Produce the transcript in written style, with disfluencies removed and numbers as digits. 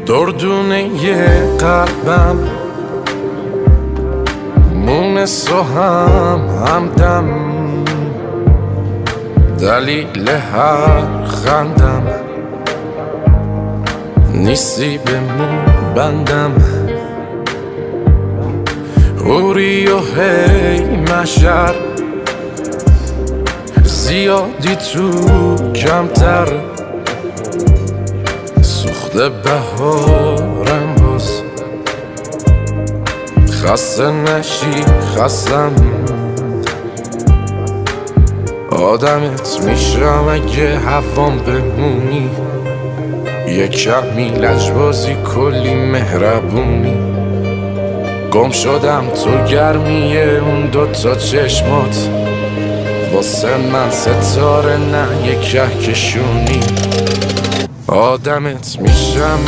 دردونه قلبم مونس و همدم دلیل هر خندم نیستی به مو بندم اوری و هی مشر زیادی تو کمتر سوخته بهارم باز خسته نشی خستم آدمت میشم اگه هوام بمونی یه کمی لجبازی کلی مهربونی گم شدم تو گرمیه اون دوتا چشمات واسه من ستاره نه یه کهکشونی آدمت میشم